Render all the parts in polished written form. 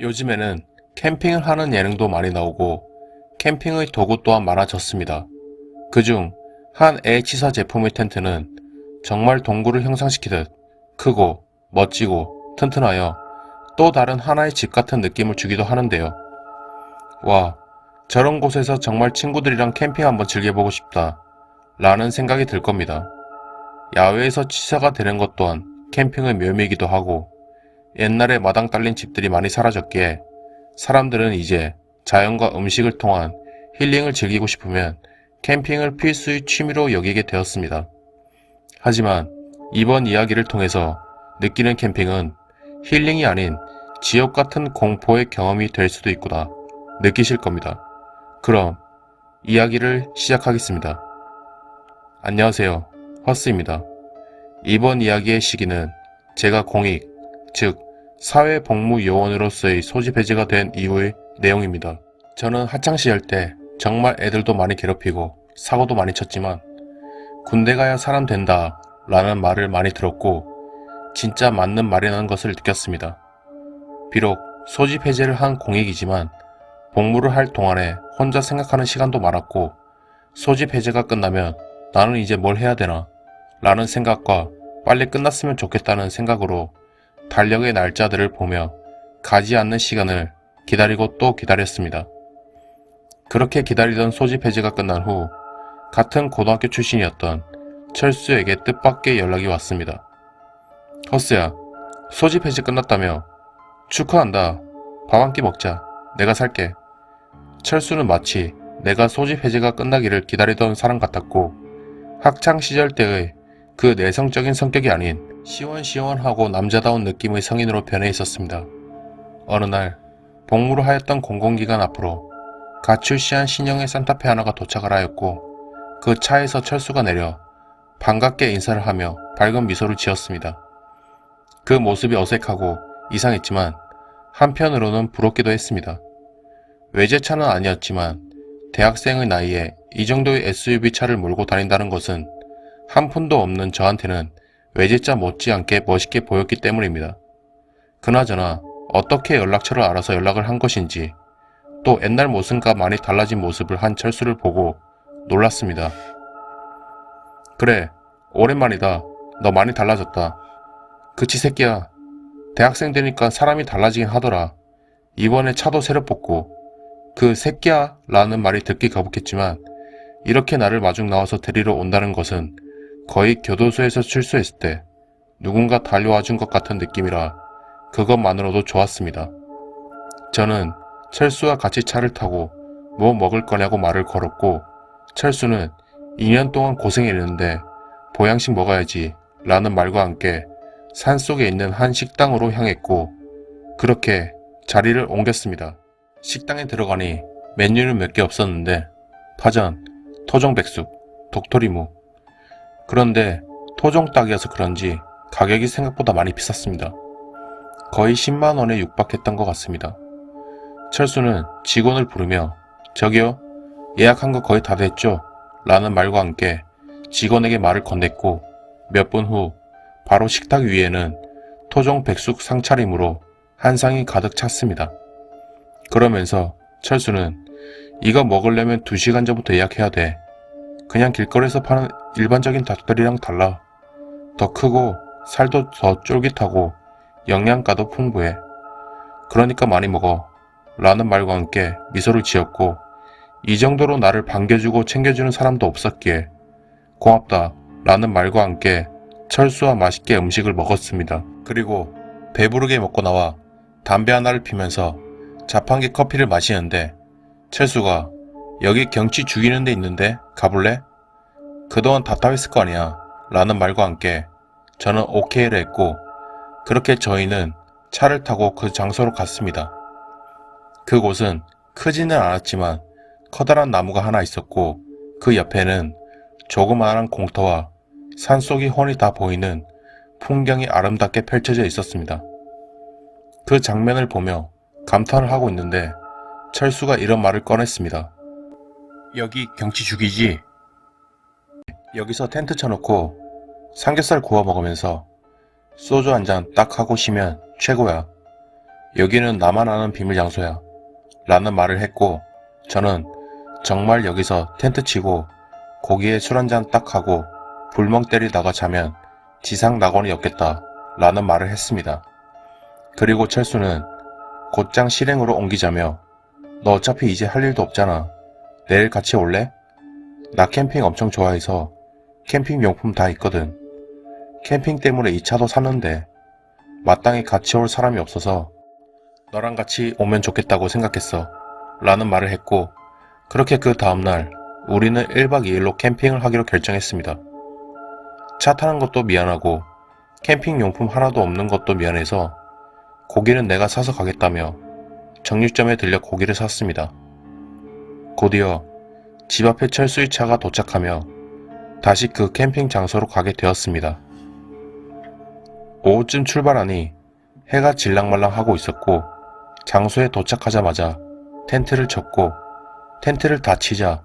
요즘에는 캠핑을 하는 예능도 많이 나오고 캠핑의 도구 또한 많아졌습니다. 그중 한 H사 제품의 텐트는 정말 동굴을 형상시키듯 크고 멋지고 튼튼하여 또 다른 하나의 집 같은 느낌을 주기도 하는데요. 와, 저런 곳에서 정말 친구들이랑 캠핑 한번 즐겨보고 싶다 라는 생각이 들 겁니다. 야외에서 취사가 되는 것 또한 캠핑의 묘미이기도 하고 옛날에 마당 딸린 집들이 많이 사라졌기에 사람들은 이제 자연과 음식을 통한 힐링을 즐기고 싶으면 캠핑을 필수의 취미로 여기게 되었습니다. 하지만 이번 이야기를 통해서 느끼는 캠핑은 힐링이 아닌 지옥 같은 공포의 경험이 될 수도 있구나 느끼실 겁니다. 그럼 이야기를 시작하겠습니다. 안녕하세요. 허스입니다. 이번 이야기의 시기는 제가 공익, 즉 사회복무요원으로서의 소집해제가 된 이후의 내용입니다. 저는 학창시절 때 정말 애들도 많이 괴롭히고 사고도 많이 쳤지만 군대 가야 사람 된다 라는 말을 많이 들었고 진짜 맞는 말이라는 것을 느꼈습니다. 비록 소집해제를 한 공익이지만 복무를 할 동안에 혼자 생각하는 시간도 많았고 소집해제가 끝나면 나는 이제 뭘 해야 되나 라는 생각과 빨리 끝났으면 좋겠다는 생각으로 달력의 날짜들을 보며 가지 않는 시간을 기다리고 또 기다렸습니다. 그렇게 기다리던 소집 해제가 끝난 후 같은 고등학교 출신이었던 철수에게 뜻밖의 연락이 왔습니다. 허스야, 소집 해제 끝났다며? 축하한다. 밥 한 끼 먹자. 내가 살게. 철수는 마치 내가 소집 해제가 끝나기를 기다리던 사람 같았고 학창시절 때의 그 내성적인 성격이 아닌 시원시원하고 남자다운 느낌의 성인으로 변해 있었습니다. 어느 날 복무를 하였던 공공기관 앞으로 갓 출시한 신형의 산타페 하나가 도착을 하였고 그 차에서 철수가 내려 반갑게 인사를 하며 밝은 미소를 지었습니다. 그 모습이 어색하고 이상했지만 한편으로는 부럽기도 했습니다. 외제차는 아니었지만 대학생의 나이에 이 정도의 SUV 차를 몰고 다닌다는 것은 한 푼도 없는 저한테는 외제차 못지않게 멋있게 보였기 때문입니다. 그나저나 어떻게 연락처를 알아서 연락을 한 것인지 또 옛날 모습과 많이 달라진 모습을 한 철수를 보고 놀랐습니다. 그래, 오랜만이다. 너 많이 달라졌다. 그치 새끼야. 대학생 되니까 사람이 달라지긴 하더라. 이번에 차도 새로 뽑고 그 새끼야 라는 말이 듣기 거북했지만 이렇게 나를 마중 나와서 데리러 온다는 것은 거의 교도소에서 출소했을 때 누군가 달려와 준 것 같은 느낌이라 그것만으로도 좋았습니다. 저는 철수와 같이 차를 타고 뭐 먹을 거냐고 말을 걸었고 철수는 2년 동안 고생했는데 보양식 먹어야지 라는 말과 함께 산속에 있는 한 식당으로 향했고 그렇게 자리를 옮겼습니다. 식당에 들어가니 메뉴는 몇 개 없었는데 파전, 토종백숙, 독토리무. 그런데 토종닭이어서 그런지 가격이 생각보다 많이 비쌌습니다. 거의 10만원에 육박했던 것 같습니다. 철수는 직원을 부르며 저기요, 예약한 거 거의 다 됐죠? 라는 말과 함께 직원에게 말을 건넸고 몇 분 후 바로 식탁 위에는 토종 백숙 상차림으로 한 상이 가득 찼습니다. 그러면서 철수는 이거 먹으려면 2시간 전부터 예약해야 돼. 그냥 길거리에서 파는 일반적인 닭다리랑 달라. 더 크고 살도 더 쫄깃하고 영양가도 풍부해. 그러니까 많이 먹어. 라는 말과 함께 미소를 지었고 이 정도로 나를 반겨주고 챙겨주는 사람도 없었기에 고맙다 라는 말과 함께 철수와 맛있게 음식을 먹었습니다. 그리고 배부르게 먹고 나와 담배 하나를 피면서 자판기 커피를 마시는데 철수가 여기 경치 죽이는 데 있는데 가볼래? 그동안 답답했을 거 아니야 라는 말과 함께 저는 오케이를 했고 그렇게 저희는 차를 타고 그 장소로 갔습니다. 그곳은 크지는 않았지만 커다란 나무가 하나 있었고 그 옆에는 조그마한 공터와 산속이 훤히 다 보이는 풍경이 아름답게 펼쳐져 있었습니다. 그 장면을 보며 감탄을 하고 있는데 철수가 이런 말을 꺼냈습니다. 여기 경치 죽이지? 여기서 텐트 쳐놓고 삼겹살 구워 먹으면서 소주 한 잔 딱 하고 쉬면 최고야. 여기는 나만 아는 비밀 장소야 라는 말을 했고, 저는 정말 여기서 텐트 치고 고기에 술 한잔 딱 하고 불멍 때리다가 자면 지상 낙원이 없겠다 라는 말을 했습니다. 그리고 철수는 곧장 실행으로 옮기자며 너 어차피 이제 할 일도 없잖아. 내일 같이 올래? 나 캠핑 엄청 좋아해서 캠핑 용품 다 있거든. 캠핑 때문에 이 차도 샀는데 마땅히 같이 올 사람이 없어서 너랑 같이 오면 좋겠다고 생각했어 라는 말을 했고, 그렇게 그 다음날 우리는 1박 2일로 캠핑을 하기로 결정했습니다. 차 타는 것도 미안하고 캠핑 용품 하나도 없는 것도 미안해서 고기는 내가 사서 가겠다며 정육점에 들려 고기를 샀습니다. 곧이어 집 앞에 철수의 차가 도착하며 다시 그 캠핑 장소로 가게 되었습니다. 오후쯤 출발하니 해가 질랑말랑하고 있었고, 장소에 도착하자마자 텐트를 쳤고 텐트를 다 치자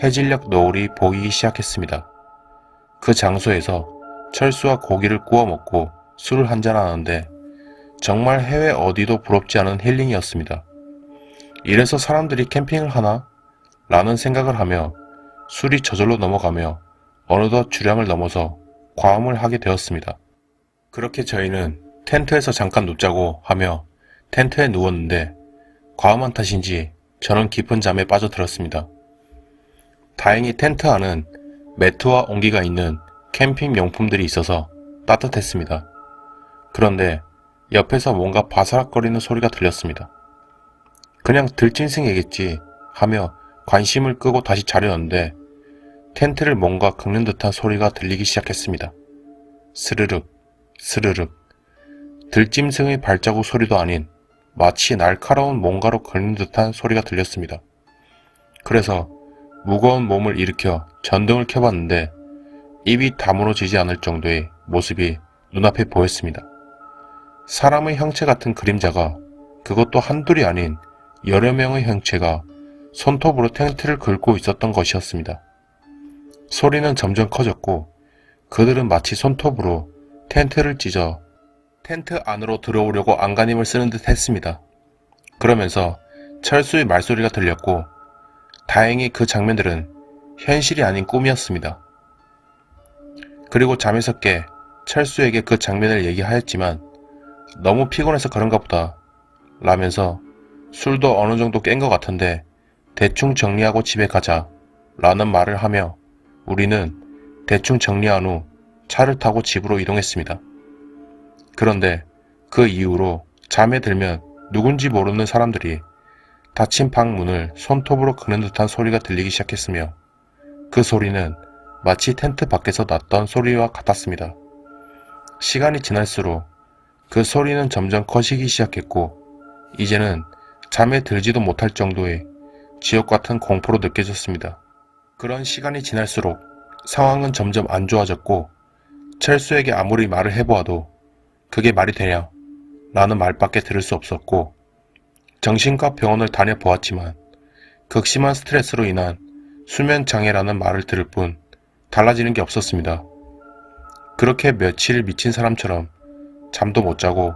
해질녘 노을이 보이기 시작했습니다. 그 장소에서 철수와 고기를 구워 먹고 술을 한잔하는데 정말 해외 어디도 부럽지 않은 힐링이었습니다. 이래서 사람들이 캠핑을 하나? 라는 생각을 하며 술이 저절로 넘어가며 어느덧 주량을 넘어서 과음을 하게 되었습니다. 그렇게 저희는 텐트에서 잠깐 눕자고 하며 텐트에 누웠는데 과음한 탓인지 저는 깊은 잠에 빠져들었습니다. 다행히 텐트 안은 매트와 온기가 있는 캠핑 용품들이 있어서 따뜻했습니다. 그런데 옆에서 뭔가 바사락거리는 소리가 들렸습니다. 그냥 들짐승이겠지 하며 관심을 끄고 다시 자려는데 텐트를 뭔가 긁는 듯한 소리가 들리기 시작했습니다. 스르륵 스르륵. 들짐승의 발자국 소리도 아닌 마치 날카로운 뭔가로 긁는 듯한 소리가 들렸습니다. 그래서 무거운 몸을 일으켜 전등을 켜봤는데 입이 다물어지지 않을 정도의 모습이 눈앞에 보였습니다. 사람의 형체 같은 그림자가, 그것도 한둘이 아닌 여러 명의 형체가 손톱으로 텐트를 긁고 있었던 것이었습니다. 소리는 점점 커졌고 그들은 마치 손톱으로 텐트를 찢어 텐트 안으로 들어오려고 안간힘을 쓰는 듯 했습니다. 그러면서 철수의 말소리가 들렸고 다행히 그 장면들은 현실이 아닌 꿈이었습니다. 그리고 잠에서 깨 철수에게 그 장면을 얘기하였지만 너무 피곤해서 그런가 보다 라면서 술도 어느 정도 깬 것 같은데 대충 정리하고 집에 가자 라는 말을 하며 우리는 대충 정리한 후 차를 타고 집으로 이동했습니다. 그런데 그 이후로 잠에 들면 누군지 모르는 사람들이 닫힌 방 문을 손톱으로 긁는 듯한 소리가 들리기 시작했으며 그 소리는 마치 텐트 밖에서 났던 소리와 같았습니다. 시간이 지날수록 그 소리는 점점 커지기 시작했고 이제는 잠에 들지도 못할 정도의 지옥 같은 공포로 느껴졌습니다. 그런 시간이 지날수록 상황은 점점 안 좋아졌고 철수에게 아무리 말을 해보아도 그게 말이 되냐 라는 말밖에 들을 수 없었고 정신과 병원을 다녀보았지만 극심한 스트레스로 인한 수면장애라는 말을 들을 뿐 달라지는 게 없었습니다. 그렇게 며칠 미친 사람처럼 잠도 못 자고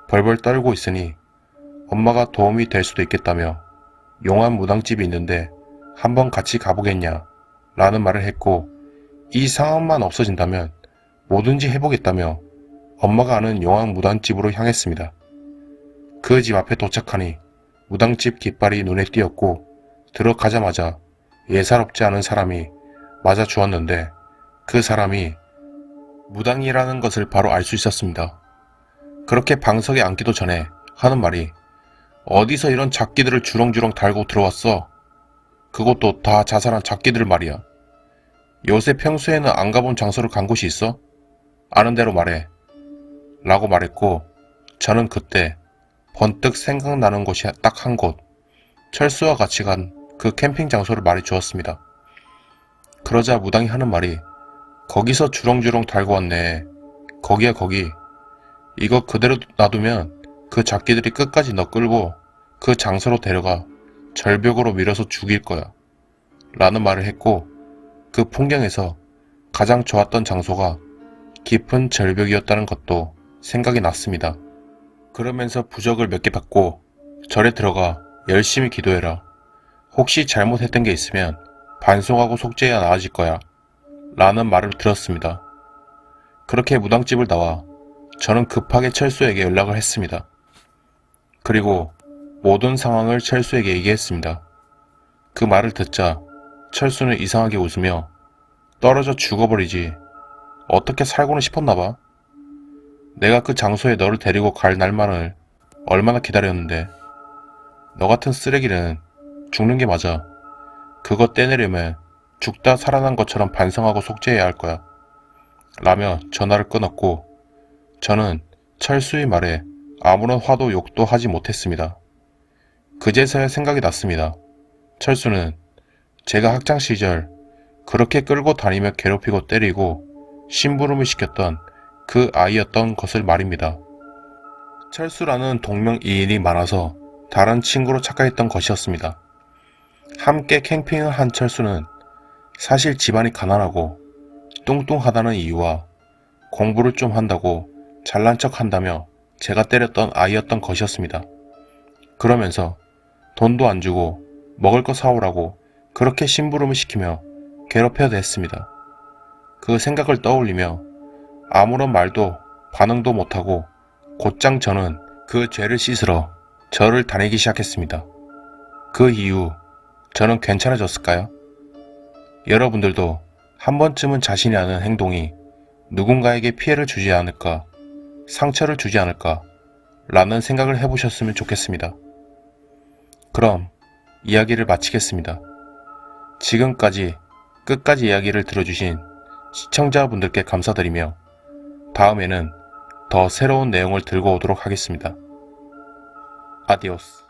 벌벌 떨고 있으니 엄마가 도움이 될 수도 있겠다며 용암 무당집이 있는데 한번 같이 가보겠냐 라는 말을 했고 이 상황만 없어진다면 뭐든지 해보겠다며 엄마가 아는 용암 무당집으로 향했습니다. 그 집 앞에 도착하니 무당집 깃발이 눈에 띄었고 들어가자마자 예사롭지 않은 사람이 맞아 주었는데 그 사람이 무당이라는 것을 바로 알 수 있었습니다. 그렇게 방석에 앉기도 전에 하는 말이 어디서 이런 작기들을 주렁주렁 달고 들어왔어? 그것도 다 자살한 작기들 말이야. 요새 평소에는 안 가본 장소를 간 곳이 있어? 아는 대로 말해. 라고 말했고 저는 그때 번뜩 생각나는 곳이 딱 한 곳, 철수와 같이 간 그 캠핑 장소를 말해 주었습니다. 그러자 무당이 하는 말이 거기서 주렁주렁 달고 왔네. 거기야 거기. 이거 그대로 놔두면 그 작기들이 끝까지 너 끌고 그 장소로 데려가 절벽으로 밀어서 죽일 거야. 라는 말을 했고 그 풍경에서 가장 좋았던 장소가 깊은 절벽이었다는 것도 생각이 났습니다. 그러면서 부적을 몇 개 받고 절에 들어가 열심히 기도해라. 혹시 잘못했던 게 있으면 반성하고 속죄해야 나아질 거야. 라는 말을 들었습니다. 그렇게 무당집을 나와 저는 급하게 철수에게 연락을 했습니다. 그리고 모든 상황을 철수에게 얘기했습니다. 그 말을 듣자 철수는 이상하게 웃으며 떨어져 죽어버리지 어떻게 살고는 싶었나봐. 내가 그 장소에 너를 데리고 갈 날만을 얼마나 기다렸는데. 너 같은 쓰레기는 죽는 게 맞아. 그거 떼내려면 죽다 살아난 것처럼 반성하고 속죄해야 할 거야. 라며 전화를 끊었고 저는 철수의 말에 아무런 화도 욕도 하지 못했습니다. 그제서야 생각이 났습니다. 철수는 제가 학창 시절 그렇게 끌고 다니며 괴롭히고 때리고 심부름을 시켰던 그 아이였던 것을 말입니다. 철수라는 동명이인이 많아서 다른 친구로 착각했던 것이었습니다. 함께 캠핑을 한 철수는 사실 집안이 가난하고 뚱뚱하다는 이유와 공부를 좀 한다고 잘난 척 한다며 제가 때렸던 아이였던 것이었습니다. 그러면서 돈도 안 주고 먹을 거 사오라고 그렇게 심부름을 시키며 괴롭혀야 했습니다. 그 생각을 떠올리며 아무런 말도 반응도 못하고 곧장 저는 그 죄를 씻으러 절을 다니기 시작했습니다. 그 이후 저는 괜찮아졌을까요? 여러분들도 한 번쯤은 자신이 하는 행동이 누군가에게 피해를 주지 않을까, 상처를 주지 않을까 라는 생각을 해보셨으면 좋겠습니다. 그럼 이야기를 마치겠습니다. 지금까지 끝까지 이야기를 들어주신 시청자분들께 감사드리며 다음에는 더 새로운 내용을 들고 오도록 하겠습니다. 아디오스.